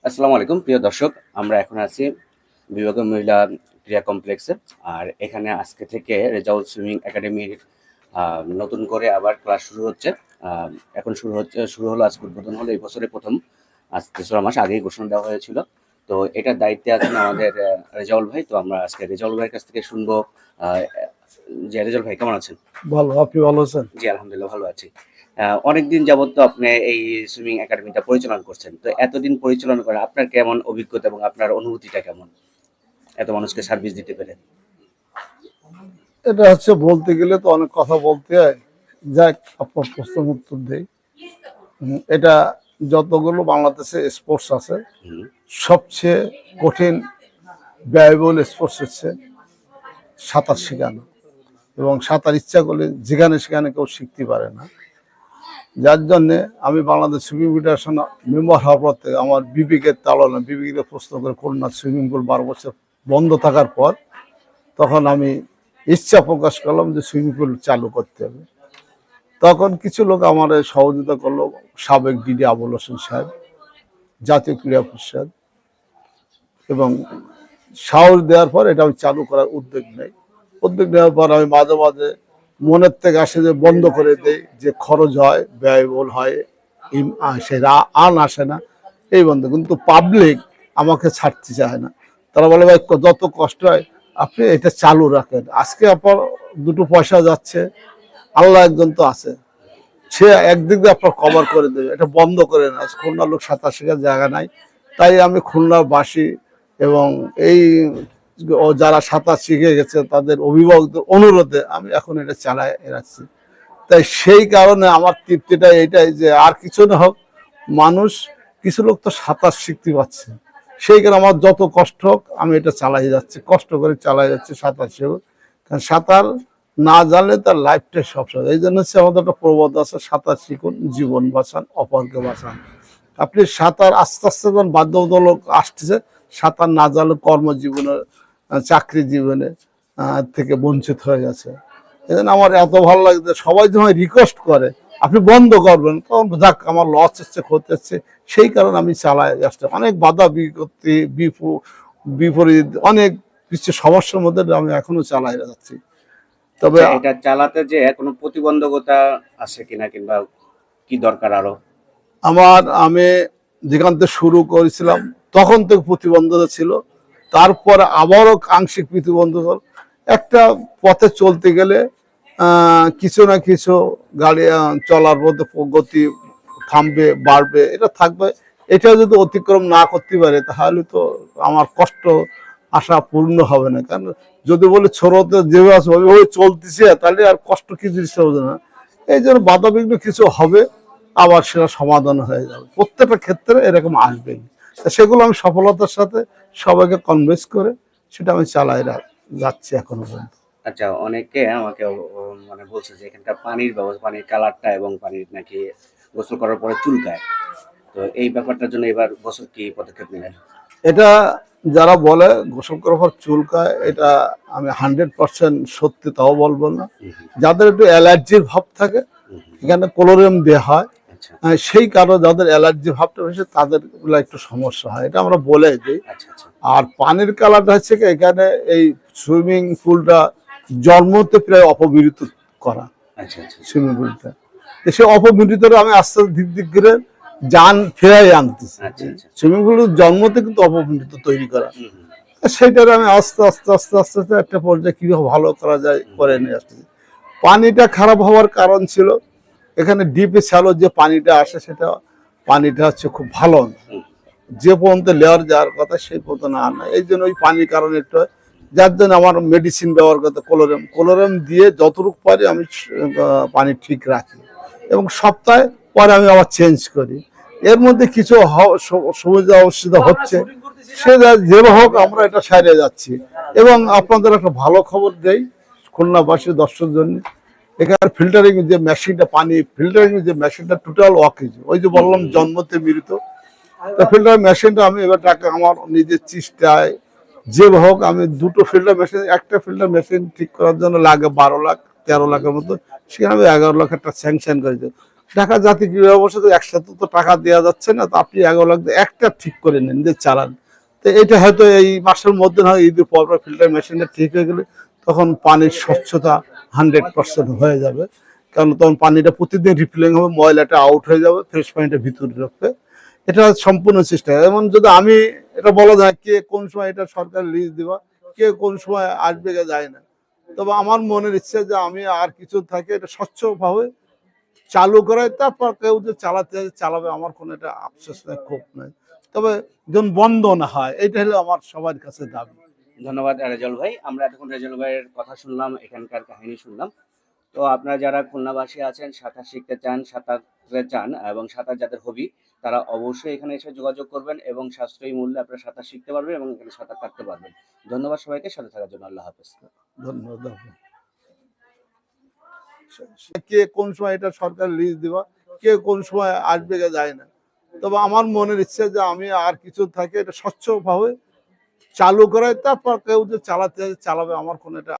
আসসালামু আলাইকুম প্রিয় দর্শক। আমরা এখন আছি বিভাগীয় মহিলা ক্রীড়া কমপ্লেক্সে। আর এখানে আজকে থেকে রেজাউল সুইমিং একাডেমির নতুন করে আবার ক্লাস শুরু হচ্ছে। আহ, এখন শুরু হলো, আজকে উদ্বোধন হলো এই বছরের প্রথম। আজ ৩রা মাস আগেই ঘোষণা দেওয়া হয়েছিল। তো এটার দায়িত্বে আছেন আমাদের রেজাউল ভাই। তো আমরা আজকে রেজাউল ভাইয়ের কাছ থেকে শুনবো। আহ, যে রেজাউল ভাই কেমন আছেন? ভালো, আপনি ভালো আছেন? জি, আলহামদুলিল্লাহ ভালো আছি। অনেকদিন যাবত তো আপনি এই সুইমিং একাডেমিটা পরিচালনা করছেন। তো এতদিন পরিচালনা করে আপনার কেমন অভিজ্ঞতা এবং আপনার অনুভূতিটা কেমন? এত মানুষকে সার্ভিস দিতে পেরে? এটা হচ্ছে বলতে গেলে তো অনেক কথা বলতে হয়। যাক, আপনার প্রশ্নের উত্তর দেই। এটা যতগুলো বাংলাদেশে স্পোর্টস আছে হুম, সবচেয়ে কঠিন ব্যয়বহুল স্পোর্টস হচ্ছে সাঁতার শেখানো। এবং সাঁতার ইচ্ছা করলে যেখানে সেখানে কেউ শিখতে পারে না। যার জন্যে আমি বাংলাদেশ সুইমিং ফেডারেশন মেম্বার হওয়ার পর থেকে আমার বিবেকের তাড়না বিবেকে প্রশ্ন করে খুলনা সুইমিং পুল 12 বছর বন্ধ থাকার পর তখন আমি ইচ্ছা প্রকাশ করলাম যে সুইমিং পুল চালু করতে হবে। তখন কিছু লোক আমার সহযোগিতা করলো। সাবেক ডিডি আবুল হোসেন সাহেব, জাতীয় ক্রীড়া পরিষদ, এবং সাহস দেওয়ার পর এটা আমি চালু করার উদ্যোগ নেই। উদ্যোগ নেওয়ার পর আমি মাঝে মাঝে মনের থেকে আসে যে বন্ধ করে দেই, যে খরচ হয়, ব্যয়বহুল হয়, সেটা আন আসে না, এই বন্ধ। কিন্তু পাবলিক আমাকে ছাড়তে চায় না। তারা বলে, ভাই যত কষ্ট হয় আপনি এটা চালু রাখেন। আজকে আপনার দুটো পয়সা যাচ্ছে, আল্লাহ একজন তো আছে, সে একদিক দিয়ে আপনার কভার করে দেবে, এটা বন্ধ করে না। খুলনার লোক সাঁতার শেখার জায়গা নাই, তাই আমি খুলনার বাসী এবং এই যারা সাঁতার শিখে গেছে তাদের অভিভাবকদের অনুরোধে আমি এখন এটা চালাই রাখছি। তাই সেই কারণে আমার তৃপ্তিটা এইটাই যে আর কিছু না হোক, মানুষ, কিছু লোক তো সাঁতার শিখতে পারছে, সেই কারণে আমার যত কষ্ট হোক আমি এটা চালাই যাচ্ছি, কষ্ট করে চালাই যাচ্ছি সাঁতার শিখুক। কারণ সাঁতার না জানলে তার লাইফটাই সবসময়। এই জন্য হচ্ছে আমাদের একটা প্রবাদ আছে, সাঁতার শিখুন জীবন বাঁচান অপরকে বাঁচান। আপনি সাঁতার আস্তে আস্তে যখন বাধ্যতামূলক আসতেছে, সাঁতার না জানলে কর্মজীবনে, চাকরি জীবনে থেকে বঞ্চিত হয়ে গেছে। এই জন্য আমার এত ভালো লাগে যে সবাই যখন রিকোয়েস্ট করে আপনি বন্ধ করবেন, তখন যাক আমার লস হচ্ছে, ক্ষতি হচ্ছে, সেই কারণে আমি চালাই যাচ্ছি। অনেক বাধা বিপত্তি, বিপরীত, অনেক কিছু সমস্যার মধ্যে আমি এখনো চালাই যাচ্ছি। তবে আচ্ছা, এটা চালাতে যে কোনো প্রতিবন্ধকতা আছে কিনা, কিংবা কি দরকার আরো? আমি যেখান থেকে শুরু করেছিলাম তখন থেকে প্রতিবন্ধকতা ছিল, তারপর আবারও আংশিক প্রতিবন্ধকতা। একটা পথে চলতে গেলে কিছু না কিছু গাড়ি চলার মধ্যে গতি থামবে, বাড়বে, এটা থাকবে। এটা যদি অতিক্রম না করতে পারে তাহলে তো আমার কষ্ট আশা পূর্ণ হবে না। কারণ যদি বলে ছোটতে যেভাবে আছে ওইভাবে চলতেছে, তাহলে আর কষ্ট কি জিনিসটা হবে না। এই জন্য বাধাবিঘ্ন কিছু হবে, আবার সেটা সমাধান হয়ে যাবে। প্রত্যেকটা ক্ষেত্রে এরকম আসবেই। সেগুলো আমি সফলতার সাথে সবাইকে কনভিন্স করে সেটা আমি চালাই যাচ্ছি এখনো পর্যন্ত। আচ্ছা, অনেকে আমাকে মানে বলছে যে এখানকার পানির ব্যবস্থা, পানির কালারটা এবং পানির নাকি গোসল করার পরে চুলকায়। তো এই ব্যাপারটার জন্য এবার বছর কি পদক্ষেপ নেবেন? এটা যারা বলে গোসল করার পর চুলকায়, এটা আমি 100% সত্যি তাও বলবো না। হুম, হুম, যাদের একটু অ্যালার্জির ভাব থাকে, হুম, হুম। এখানে ক্লোরিয়াম দেওয়া হয়। আচ্ছা, সেই কারণে যাদের অ্যালার্জি ভাবটা বেশি তাদের একটু সমস্যা হয়, এটা আমরা বলে দিই। আচ্ছা, আচ্ছা। আর পানির কালারটা হচ্ছে কি, এখানে এই সুইমিং পুলটা জন্মতে প্রায় অপবিত্র করা। আচ্ছা, আচ্ছা, আচ্ছা। সুইমিং পুলটা সে অপবিত্রটা আমি আস্তে আস্তে দিক দিক করে যান ফেরাই আনতেছি। আচ্ছা, আচ্ছা। সুইমিং পুলের জন্মতে কিন্তু অপবিত্র তৈরি করা, হুম, হুম, সেইটার আমি আস্তে আস্তে আস্তে আস্তে আস্তে একটা পর্যায়ে কিভাবে ভালো করা যায় হুম, করে নিয়ে আসতেছি। পানিটা খারাপ হওয়ার কারণ ছিল এখানে ডিপে শ্যালো যে পানিটা আসে সেটা পানিটা হচ্ছে খুব ভালো না। হুম। যে পর্যন্ত লেয়ার যাওয়ার কথা সেই পর্যন্ত না, এই জন্য ওই পানির কারণে একটু হয়। যার জন্য আমার মেডিসিন ব্যবহার করতে ক্লোরাম ক্লোরাম দিয়ে যতটুকু পারি আমি পানি ঠিক রাখি, এবং সপ্তাহে পরে আমি আবার চেঞ্জ করি। এর মধ্যে কিছু সুবিধা অসুবিধা হচ্ছে, সে যেভাবে হোক আমরা এটা সারিয়ে যাচ্ছি। এবং আপনাদের একটা ভালো খবর দেই খুলনাবাসী দর্শক জন্য, এখানে ফিল্টারিং যে মেশিনটা, পানি ফিল্টারিং যে মেশিনটা টোটাল ওয়াকেজ, ওই যে বললাম জন্মতে মৃত। তা ফিল্টার মেশিনটা আমি এবার টাকা আমার নিজের চেষ্টায় যেভাবে হোক আমি দুটো ফিল্টার মেশিন, একটা ফিল্টার মেশিন ঠিক করার জন্য লাগে 12 লাখ 13 লাখের মতো, সেখানে আমি 11 লাখ একটা স্যাংশন করেছি। ঢাকা জাতীয় ক্রীড়া পরিষদের একসাথে তো টাকা দেওয়া যাচ্ছে না, তো আপনি 11 লাখ দিয়ে একটা ঠিক করে নিন, যে চালান। তো এটা হয়তো এই মাসের মধ্যে হয়, ঈদের পর ফিল্টার মেশিনটা ঠিক হয়ে গেলে তখন পানির স্বচ্ছতা 100% হয়ে যাবে। কারণ তখন পানিটা প্রতিদিন রিফিলিং হবে, ময়লাটা আউট হয়ে যাবে, ফ্রেশ পানিটা ভিতরে ঢুকবে। এটা সম্পূর্ণ চেষ্টা। এমন যদি আমি এটা বলা যায় কে কোন সময় এটা সরকার লিজ দিবা, কে কোন সময় আসবে যায় না। তবে আমার মনের ইচ্ছে যে আমি আর কিছু থাকে এটা স্বচ্ছভাবে চালু করায়, তারপর কেউ যে চালাবে, আমার কোনো এটা আফসোস নাই, ক্ষোভ নাই। তবে যখন বন্ধ না হয়, এটা হলো আমার সবার কাছে দাবি। ধন্যবাদ রেজাউল ভাই। আমরা এতক্ষণ রেজাউল ভাইয়ের কথা শুনলাম, এখানকার কাহিনী শুনলাম। তো আপনারা যারা খুলনাবাসী আছেন, সাঁতার শিখতে চান, সাঁতারতে চান এবং সাঁতার যাদের হবি, তারা অবশ্যই এখানে এসে যোগাযোগ করবেন এবং সাশ্রয়ী মূল্যে আপনারা সাঁতার শিখতে পারবেন এবং এখানে সাঁতার কাটতে পারবেন। ধন্যবাদ সবাইকে সাথে থাকার জন্য। আল্লাহ হাফেজ। ধন্যবাদ। কে কোন সময় এটা সরকার লিজ দিবা, কে কোন সময় আসবে যায় না। তবে আমার মনের ইচ্ছে যে আমি আর কিছু থাকে এটা স্বচ্ছভাবে চালু করায়, তারপর কেউ যে চালাবে, আমার কোনো এটা